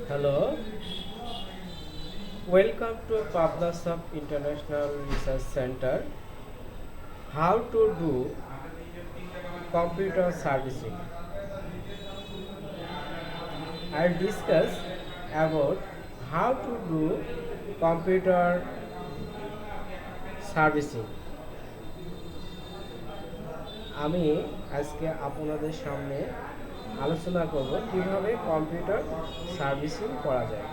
Hello, welcome to Pabnasoft International Research Center. How to do computer servicing. I'll discuss about how to do computer servicing. আমি আজকে আপনাদের সামনে আলোচনা করব কিভাবে কম্পিউটার সার্ভিসিং করা যায়।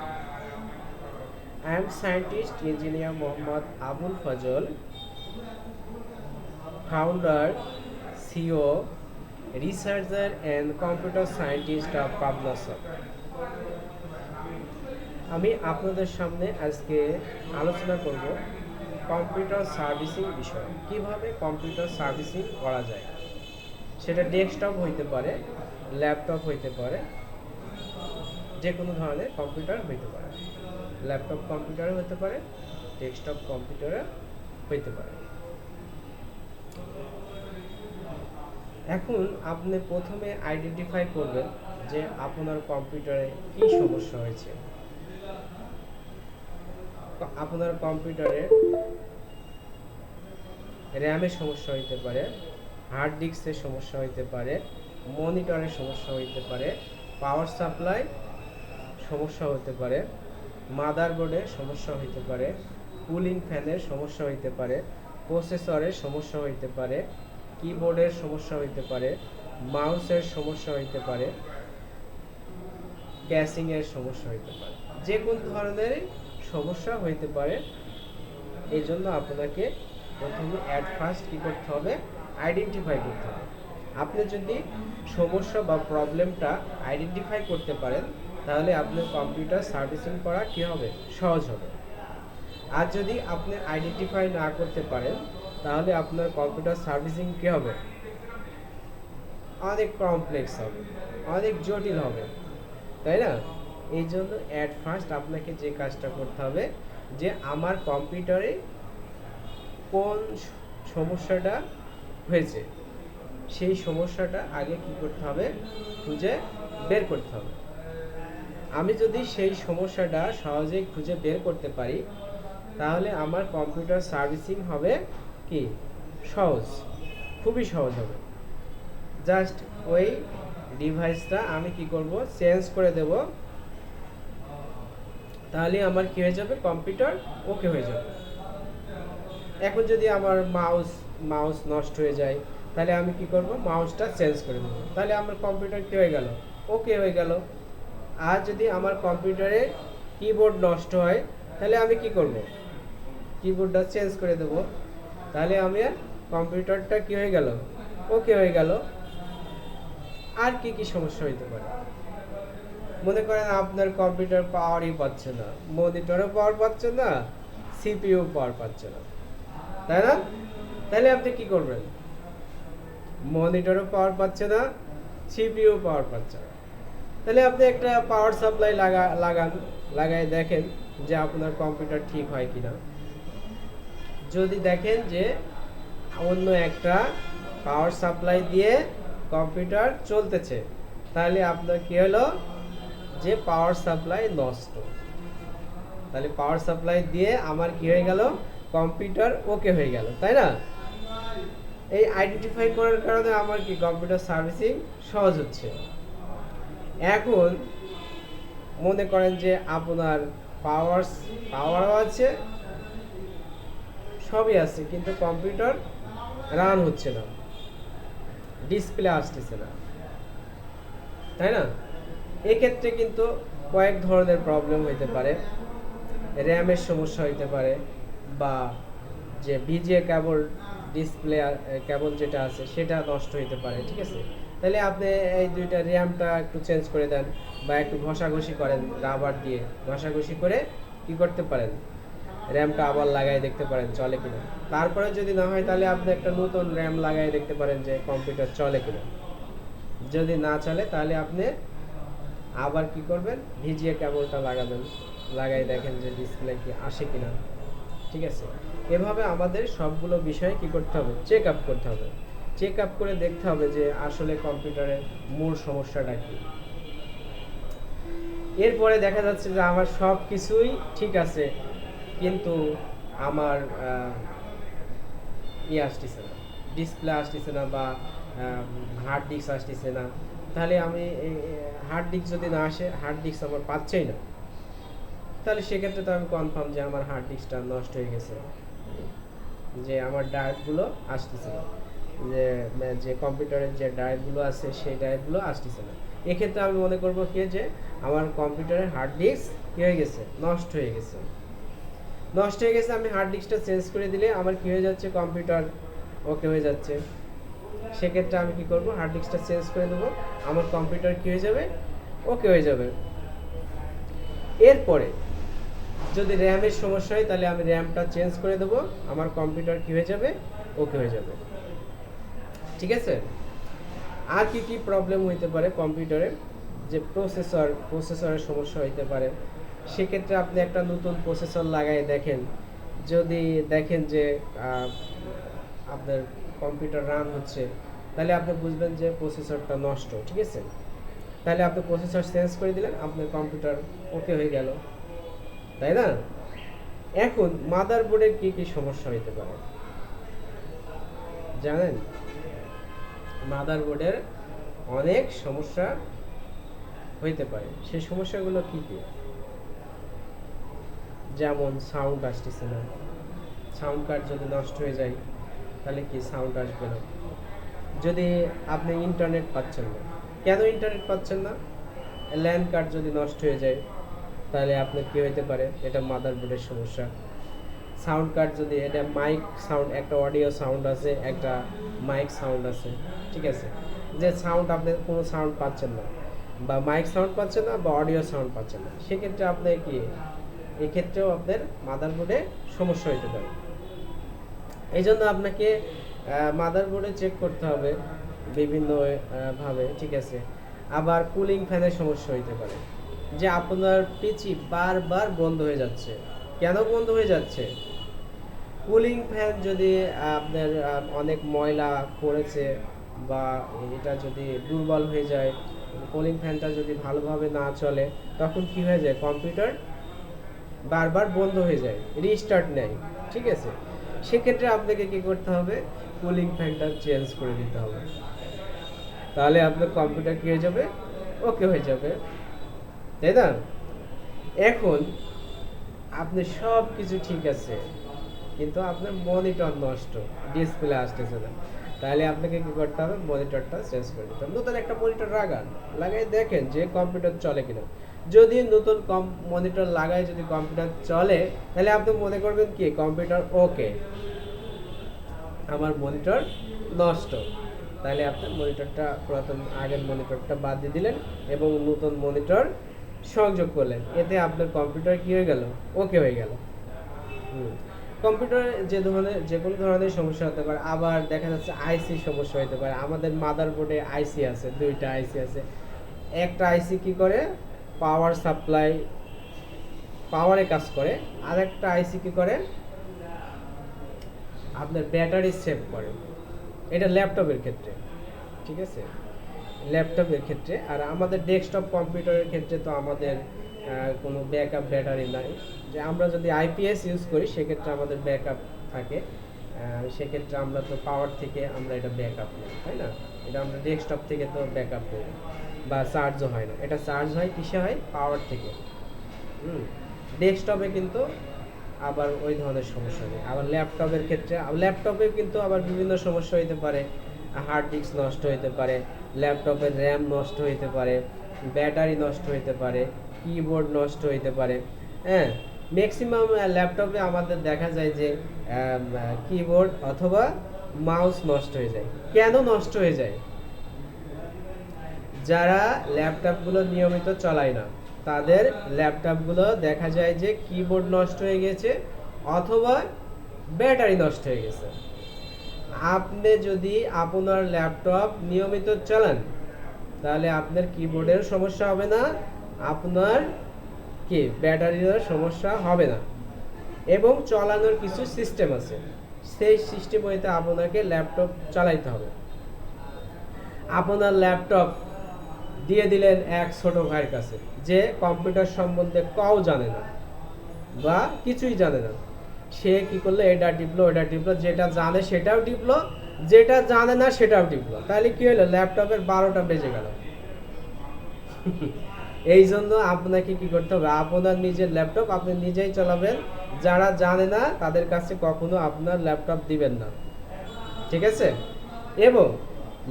I am scientist engineer Mohammad Abul Fazal, founder, CEO, researcher and computer scientist of Pabnasoft. আমি আপনাদের সামনে আজকে আলোচনা করব কম্পিউটার সার্ভিসিং বিষয়, কিভাবে কম্পিউটার সার্ভিসিং করা যায়। সেটা ডেস্কটপ হইতে পারে, ল্যাপটপ হইতে পারে, যে কোনো ধরনের কম্পিউটার হইতে পারে। ল্যাপটপ কম্পিউটারে হতে পারে, ডেস্কটপ কম্পিউটারে হইতে পারে। এখন আপনি প্রথমে আইডেন্টিফাই করবেন যে আপনার কম্পিউটারে কি সমস্যা হয়েছে। আপনার কম্পিউটারে র্যামের সমস্যা হইতে পারে, হার্ড ডিস্কের সমস্যা হইতে পারে, মনিটরের সমস্যা হইতে পারে, পাওয়ার সাপ্লাই সমস্যা হতে পারে, মাদারবোর্ডের সমস্যা হইতে পারে, কুলিং ফ্যানের সমস্যা হইতে পারে, প্রসেসরের সমস্যা হইতে পারে, কিবোর্ডের সমস্যা হইতে পারে, মাউসের সমস্যা হইতে পারে, ক্যাশিংয়ের সমস্যা হইতে পারে। যে কোন ধরনের সমস্যা হইতে পারে। এই জন্য আপনাকে প্রথমে অ্যাট ফার্স্ট কী করতে হবে, আইডেন্টিফাই করতে হবে। আপনি যদি সমস্যা বা প্রবলেমটা আইডেন্টিফাই করতে পারেন তাহলে আপনার কম্পিউটার সার্ভিসিং করা কী হবে, সহজ হবে। আর যদি আপনি আইডেন্টিফাই না করতে পারেন তাহলে আপনার কম্পিউটার সার্ভিসিং কী হবে, অনেক কমপ্লেক্স হবে, অনেক জটিল হবে, তাই না? এই জন্য অ্যাট ফার্স্ট আপনাকে যে কাজটা করতে হবে যে আমার কম্পিউটারে কোন সমস্যাটা হয়েছে সেই সমস্যাটা আগে কি করতে হবে, খুঁজে বের করতে হবে। আমি যদি সেই সমস্যাটা সহজেই খুঁজে বের করতে পারি তাহলে আমার কম্পিউটার সার্ভিসিং হবে কি সহজ, খুবই সহজ হবে। জাস্ট ওই ডিভাইসটা আমি কি করব, চেঞ্জ করে দেব, তাহলে আমার কি হয়ে যাবে, কম্পিউটার ওকে হয়ে যাবে। এখন যদি আমার মাউস নষ্ট হয়ে যায় তাহলে আমি কি করব, মাউসটা চেঞ্জ করে দেবো, তাহলে আমার কম্পিউটার কি হয়ে গেল, ওকে হয়ে গেল। আর যদি আমার কম্পিউটারে কিবোর্ড নষ্ট হয় তাহলে আমি কি করব, কিবোর্ডটা চেঞ্জ করে দেব, তাহলে আমার কম্পিউটারটা কি হয়ে গেল, ওকে হয়ে গেল। আর কি কি সমস্যা হইতে পারে, মনে করেন আপনার কম্পিউটার পাওয়ারই পাচ্ছে না, মনিটরও পাওয়ার পাচ্ছে না, সিপিইউ পাওয়ার পাচ্ছে না, তাই না? তাহলে আপনি কি করবেন, মনিটরও পাওয়ার পাচ্ছে না, সিপিইউ পাওয়ার পাচ্ছে না, তাহলে আপনি একটা পাওয়ার সাপ্লাই লাগাই দেখেন যে আপনার কম্পিউটার ঠিক হয় কিনা। যদি দেখেন যে অন্য একটা পাওয়ার সাপ্লাই দিয়ে কম্পিউটার চলতেছে তাহলে আপনার কি হলো, যে পাওয়ার সাপ্লাই নষ্ট, তাহলে পাওয়ার সাপ্লাই দিয়ে আমার কি হয়ে গেল, কম্পিউটার ওকে হয়ে গেল, তাই না? এই আইডেন্টিফাই করার কারণে আমার কি কম্পিউটার সার্ভিসিং সহজ হচ্ছে। এখন মনে করেন যে আপনার পাওয়ারও আছে, সবই আছে, কিন্তু কম্পিউটার রান হচ্ছে না, ডিসপ্লে আসতেছে না, তাই না? এক্ষেত্রে কিন্তু কয়েক ধরনের প্রবলেম হইতে পারে। র্যামের সমস্যা হইতে পারে, বা যে বিজিএ কেবল ডিসপ্লে কেবল যেটা আছে সেটা নষ্ট হইতে পারে, ঠিক আছে? তাহলে আপনি এই দুইটা র্যামটা একটু চেঞ্জ করে দেন বা একটু ঘষাঘষি করেন, রাবার দিয়ে ঘষাঘষি করে কি করতে পারেন, র্যামটা আবার লাগাই দেখতে পারেন চলে কিনা। তারপরে যদি না হয় তাহলে আপনি একটা নতুন র্যাম লাগাই দেখতে পারেন যে কম্পিউটার চলে কিনা। যদি না চলে তাহলে আপনি আবার কি করবেন, ভিজিএ কেবলটা লাগাবেন, লাগাই দেখেন যে ডিসপ্লে কি আসে কিনা, ঠিক আছে? এভাবে আমাদের সবগুলো বিষয় কি করতে হবে, চেক আপ করতে হবে। চেক আপ করে দেখতে হবে যে আসলে কম্পিউটারের মূল সমস্যাটা কি। এরপরে দেখা যাচ্ছে যে আমার সব কিছুই ঠিক আছে, কিন্তু আমার আসতেছে না, ডিসপ্লে আসতেছে না, বা হার্ড ডিস্ক আসতেছে না। তাহলে আমি হার্ড ডিস্ক যদি না আসে, হার্ড ডিস্ক আমার পাচ্ছেই না, তাহলে সেক্ষেত্রে তো আমি কনফার্ম যে আমার হার্ড ডিস্কটা নষ্ট হয়ে গেছে, যে আমার ডায়েটগুলো আসতেছে না, যে যে কম্পিউটারের যে ডায়েটগুলো আছে সেই ডায়েটগুলো আসতেছে না। এক্ষেত্রে আমি মনে করবো কি যে আমার কম্পিউটারের হার্ড ডিস্ক কী হয়ে গেছে, নষ্ট হয়ে গেছে। নষ্ট হয়ে গেছে, আমি হার্ড ডিস্কটা চেঞ্জ করে দিলে আমার কী হয়ে যাচ্ছে, কম্পিউটার ওকে হয়ে যাচ্ছে। সেক্ষেত্রে আমি কী করবো, হার্ড ডিস্কটা চেঞ্জ করে দেবো, আমার কম্পিউটার কী হয়ে যাবে, ওকে হয়ে যাবে। এরপরে যদি র্যামের সমস্যা হয়, তাহলে আমি র্যামটা চেঞ্জ করে দেবো, আমার কম্পিউটার কী হয়ে যাবে, ওকে হয়ে যাবে। ঠিক আছে। আর কি কি প্রবলেম হইতে পারে কম্পিউটারে, যে প্রসেসরের সমস্যা হইতে পারে। সেক্ষেত্রে আপনি একটা নতুন প্রসেসর লাগাই দেখেন, যদি দেখেন যে আপনার কম্পিউটার রান হচ্ছে, তাহলে আপনি বুঝবেন যে প্রসেসরটা নষ্ট। ঠিক আছে, তাহলে আপনি প্রসেসর চেঞ্জ করে দিলেন, আপনার কম্পিউটার ওকে হয়ে গেল, তাই না? এখন মাদারবোর্ডের কি কি সমস্যা হইতে পারে জানেন? মাদারবোর্ডের অনেক সমস্যা হইতে পারে। সেই সমস্যাগুলো কি কি? যেমন সাউন্ড আসতেছে না, সাউন্ড কার্ড যদি নষ্ট হয়ে যায় তাহলে কি সাউন্ড আসবে না। যদি আপনি ইন্টারনেট পাচ্ছেন না, কেন ইন্টারনেট পাচ্ছেন না? ল্যান্ড কার্ড যদি নষ্ট হয়ে যায় তাহলে আপনার কি হইতে পারে, এটা মাদারবোর্ডের সমস্যা। সাউন্ড কার্ড যদি, এটা মাইক সাউন্ড, একটা অডিও সাউন্ড আছে, একটা মাইক সাউন্ড আছে। ঠিক আছে, যে সাউন্ড আপনি কোনো সাউন্ড পাচ্ছেন না, বা মাইক সাউন্ড পাচ্ছেন না, বা অডিও সাউন্ড পাচ্ছেন না, সেক্ষেত্রে আপনার কি, এক্ষেত্রেও আপনার মাদারবোর্ডে সমস্যা হতে পারে। এই জন্য আপনাকে মাদারবোর্ডে চেক করতে হবে বিভিন্ন ভাবে। ঠিক আছে। আবার কুলিং ফ্যানের সমস্যা হইতে পারে, যে আপনার পিসি বারবার বন্ধ হয়ে যাচ্ছে। কেন বন্ধ হয়ে যাচ্ছে? কুলিং ফ্যান যদি আপনার অনেক ময়লা পড়েছে, বা এটা যদি দুর্বল হয়ে যায়, কুলিং ফ্যানটা যদি ভালোভাবে না চলে, তখন কি হয়ে যায়, কম্পিউটার বারবার বন্ধ হয়ে যায়, রিস্টার্ট নেয়। ঠিক আছে, সেক্ষেত্রে আপনাকে কি করতে হবে, কুলিং ফ্যানটা চেঞ্জ করে দিতে হবে, তাহলে আপনার কম্পিউটার কি হয়ে যাবে, ওকে হয়ে যাবে, তাই না? এখন আপনি সব কিছু ঠিক আছে, কিন্তু আপনার মনিটর নষ্ট, ডিসপ্লে আসতেছে না, তাহলে আপনাকে কি করতে হবে, মনিটরটা চেঞ্জ করে দিতে হবে। নতুন একটা মনিটর লাগাই দেখেন যে কম্পিউটার চলে কিনা। যদি নতুন মনিটর লাগায় যদি কম্পিউটার চলে, তাহলে আপনি মনে করবেন কি কম্পিউটার ওকে, আমার মনিটর নষ্ট। তাহলে আপনি মনিটরটা, পুরাতন আগের মনিটরটা বাদ দিয়ে দিলেন এবং নতুন মনিটর সংযোগ করলেন, এতে আপনার কম্পিউটার কি হয়ে গেল, ওকে হয়ে গেল। কম্পিউটারে যে কোনো ধরনের সমস্যা হতে পারে। আবার দেখা যাচ্ছে আইসি সমস্যা হতে পারে। আমাদের মাদারবোর্ডে আইসি আছে, দুইটা আইসি আছে। একটা আইসি কি করে, পাওয়ার সাপ্লাই, পাওয়ারে কাজ করে। আর একটা আইসি কি করে, আপনার ব্যাটারি সেভ করে। এটা ল্যাপটপের ক্ষেত্রে। ঠিক আছে, ল্যাপটপের ক্ষেত্রে। আর আমাদের ডেস্কটপ কম্পিউটারের ক্ষেত্রে তো আমাদের কোনো ব্যাকআপ ব্যাটারি নাই। যে আমরা যদি আইপিএস ইউজ করি সেক্ষেত্রে আমাদের ব্যাকআপ থাকে, সেক্ষেত্রে আমরা তো পাওয়ার থেকে আমরা এটা ব্যাকআপ নিই, তাই না? এটা আমরা ডেস্কটপ থেকে তো ব্যাকআপ নিই, বা চার্জও হয় না। এটা চার্জ হয় কিসে হয়, পাওয়ার থেকে। ডেস্কটপে কিন্তু আবার ওই ধরনের সমস্যা নেই। আবার ল্যাপটপের ক্ষেত্রে, ল্যাপটপে কিন্তু আবার বিভিন্ন সমস্যা হইতে পারে। হার্ড ডিস্ক নষ্ট হইতে পারে, ল্যাপটপের র্যাম নষ্ট হইতে পারে, ব্যাটারি নষ্ট হইতে পারে, কিবোর্ড নষ্ট হইতে পারে। হ্যাঁ, ম্যাক্সিমাম ল্যাপটপে আমাদের দেখা যায় যে কিবোর্ড অথবা মাউস নষ্ট হয়ে যায়। কেন নষ্ট হয়ে যায়? যারা ল্যাপটপগুলো নিয়মিত চালায় না, তাদের ল্যাপটপগুলো দেখা যায় যে কিবোর্ড নষ্ট হয়ে গেছে অথবা ব্যাটারি নষ্ট হয়ে গেছে। আপনি যদি আপনার ল্যাপটপ নিয়মিত চালান, তাহলে আপনার কিবোর্ডের সমস্যা হবে না, আপনার কি ব্যাটারির সমস্যা হবে না। এবং চালানোর কিছু সিস্টেম আছে, সেই সিস্টেম হইতে আপনাকে ল্যাপটপ চালাইতে হবে। আপনার ল্যাপটপ দিয়ে দিলেন এক ছোট ভাইয়ের কাছে, যে কম্পিউটার সম্বন্ধে কও জানে না বা কিছুই জানে না। সে কি করলো, এটা টিপলো, ওটা টিপলো, যেটা জানে সেটাও টিপলো, যেটা জানে না সেটাও টিপলো। তাহলে কি হলো, ল্যাপটপের 12টা বেজে গেল। এই জন্য আপনাকে কি করতে হবে, আপনার নিজের ল্যাপটপ আপনি নিজেই চালাবেন। যারা জানে না তাদের কাছে কখনো আপনার ল্যাপটপ দিবেন না, ঠিক আছে? এবং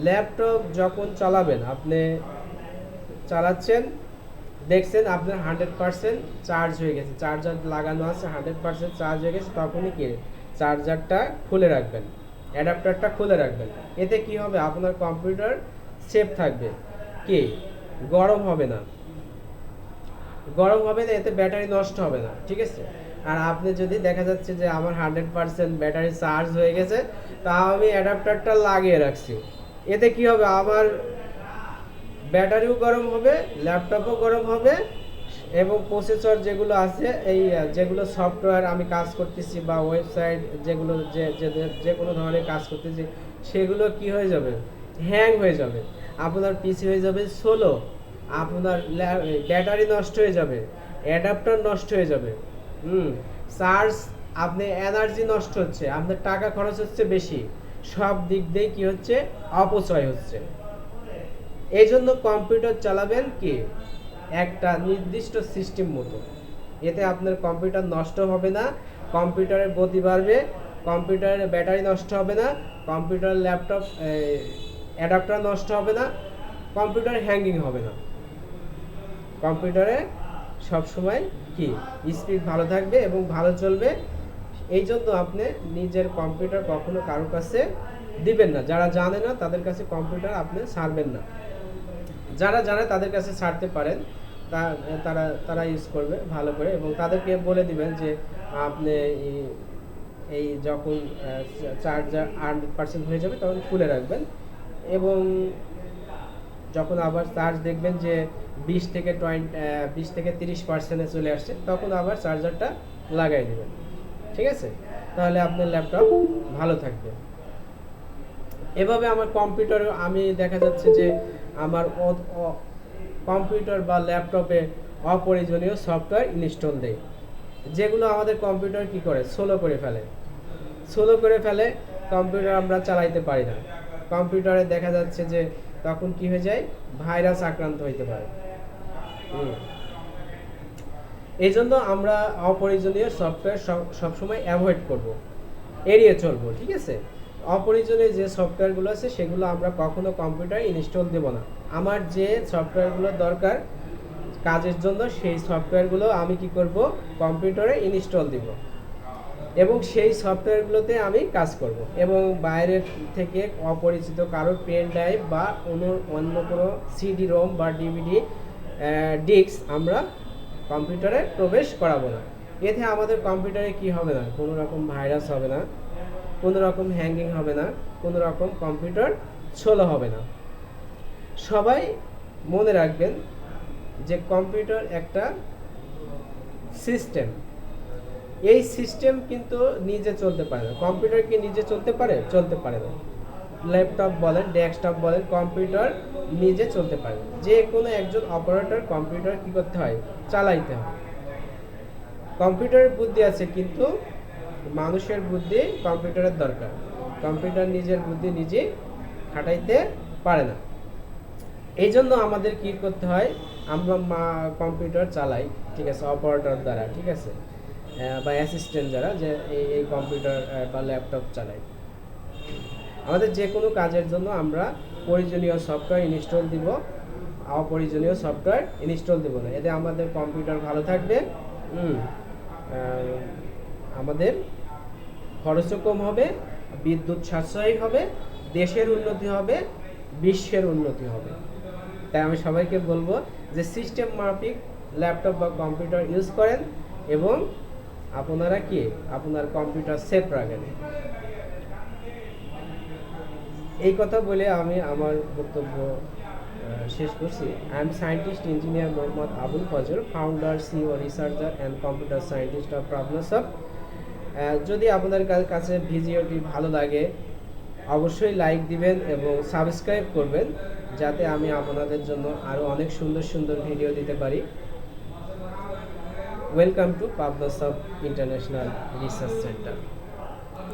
ল্যাপটপ যখন চালাবেন, আপনি চালাচ্ছেন, দেখছেন আপনার 100% চার্জ হয়ে গেছে, চার্জার লাগানো আছে, 100% চার্জ হয়ে গেছে, তখনই কি চার্জারটা খুলে রাখবেন, অ্যাডাপ্টারটা খুলে রাখবেন। এতে কি হবে, আপনার কম্পিউটার সেফ থাকবে, কি গরম হবে না, এতে ব্যাটারি নষ্ট হবে না, ঠিক আছে? আর আপনি যদি দেখা যাচ্ছে যে আমার 100% ব্যাটারি চার্জ হয়ে গেছে, তা আমি অ্যাডাপ্টারটা লাগিয়ে রাখছি, এতে কি হবে, আমার ব্যাটারিও গরম হবে, ল্যাপটপও গরম হবে, এবং প্রসেসর যেগুলো আছে, এই যেগুলো সফটওয়্যার আমি কাজ করতেছি বা ওয়েবসাইট যেগুলো যে কোনো ধরনের কাজ করতেছি, সেগুলো কি হয়ে যাবে, হ্যাং হয়ে যাবে, আপনার পিসি হয়ে যাবে স্লো, আপনার ব্যাটারি নষ্ট হয়ে যাবে, অ্যাডাপ্টার নষ্ট হয়ে যাবে, চার্জ, আপনি এনার্জি নষ্ট হচ্ছে, আপনার টাকা খরচ হচ্ছে বেশি, সব দিক দিয়ে কি হচ্ছে, অপচয় হচ্ছে। এই জন্য কম্পিউটার চালাবেন কি একটা নির্দিষ্ট সিস্টেম মতো, এতে আপনার কম্পিউটার নষ্ট হবে না, কম্পিউটারের গতি বাড়বে, কম্পিউটারের ব্যাটারি নষ্ট হবে না, কম্পিউটার ল্যাপটপ অ্যাডাপ্টার নষ্ট হবে না, কম্পিউটার হ্যাঙ্গিং হবে না, কম্পিউটারে সবসময় কি স্পিড ভালো থাকবে এবং ভালো চলবে। এই জন্য আপনি নিজের কম্পিউটার কখনো কারোর কাছে দিবেন না, যারা জানে না তাদের কাছে কম্পিউটার আপনি ছাড়বেন না, যারা জানে তাদের কাছে ছাড়তে পারেন, তারা ইউজ করবে ভালো করে, এবং তাদেরকে বলে দিবেন যে আপনি এই যখন চার্জার 100% হয়ে যাবে তখন খুলে রাখবেন, এবং যখন আবার চার্জ দেখবেন যে 20 থেকে 30% চলে আসছে, তখন আবার চার্জারটা লাগাই দিবেন, ঠিক আছে? তাহলে আপনার ল্যাপটপ ভালো থাকবে। এভাবে আমার কম্পিউটারে আমি দেখা যাচ্ছে যে আমার কম্পিউটার বা ল্যাপটপে অপ্রয়োজনীয় সফটওয়্যার ইনস্টল দেয়, যেগুলো আমাদের কম্পিউটার কি করে, স্লো করে ফেলে, কম্পিউটার আমরা চালাইতে পারি না, কম্পিউটারে দেখা যাচ্ছে যে তখন কি হয়ে যায়, ভাইরাস আক্রান্ত হইতে পারে। এই জন্য আমরা অপ্রয়োজনীয় সফটওয়্যার সবসময় অ্যাভয়েড করব, এড়িয়ে চলবো, ঠিক আছে? অপ্রয়োজনীয় যে সফটওয়্যারগুলো আছে সেগুলো আমরা কখনো কম্পিউটারে ইনস্টল দেব না। আমার যে সফটওয়্যারগুলো দরকার কাজের জন্য, সেই সফটওয়্যারগুলো আমি কি করব, কম্পিউটারে ইনস্টল দিব, এবং সেই সফটওয়্যারগুলোতে আমি কাজ করব, এবং বাইরের থেকে অপরিচিত কারো পেন ড্রাইভ বা অন্য কোনো সিডি রোম বা ডিভিডি ডিস্ক আমরা কম্পিউটারে প্রবেশ করাবো না। এতে আমাদের কম্পিউটারে কি হবে না, কোনো রকম ভাইরাস হবে না, কোনো রকম হ্যাঙ্গিং হবে না, কোনো রকম কম্পিউটার স্লো হবে না। সবাই মনে রাখবেন যে কম্পিউটার একটা সিস্টেম, এই সিস্টেম কিন্তু নিজে চলতে পারে না। কম্পিউটার কি নিজে চলতে পারে না। ল্যাপটপ বলেন, ডেস্কটপ বলেন, কম্পিউটার নিজে চলতে পারে না। যে কোনো একজন অপারেটর কম্পিউটার কি করতে হয়, চালাইতে হয়। কম্পিউটারের বুদ্ধি আছে, কিন্তু মানুষের বুদ্ধি কম্পিউটারের দরকার। কম্পিউটার নিজের বুদ্ধি নিজে খাটাইতে পারে না। এই জন্য আমাদের কি করতে হয়, আমরা কম্পিউটার চালাই, ঠিক আছে, অপারেটর দ্বারা, ঠিক আছে, বা অ্যাসিস্ট্যান্ট যারা, যে এই কম্পিউটার বা ল্যাপটপ চালাই। আমাদের যে কোনো কাজের জন্য আমরা প্রয়োজনীয় সফটওয়্যার ইনস্টল দিব, অপ্রয়োজনীয় সফটওয়্যার ইনস্টল দিব না। এতে আমাদের কম্পিউটার ভালো থাকবে, আমাদের খরচও কম হবে, বিদ্যুৎ সাশ্রয়ী হবে, দেশের উন্নতি হবে, বিশ্বের উন্নতি হবে। তাই আমি সবাইকে বলবো যে সিস্টেম মাফিক ল্যাপটপ বা কম্পিউটার ইউজ করেন, এবং আপনারা কি আপনার কম্পিউটার সেফ রাখেন। এই কথা বলে আমি আমার বক্তব্য শেষ করছি। I am scientist engineer Mohammad Abul Fazal, founder, CEO, researcher and computer scientist of PabnaSoft. যদি আপনাদের কাছে ভিডিওটি ভালো লাগে, অবশ্যই লাইক দিবেন এবং সাবস্ক্রাইব করবেন, যাতে আমি আপনাদের জন্য আরও অনেক সুন্দর সুন্দর ভিডিও দিতে পারি। Welcome to Pabnasoft international research centre.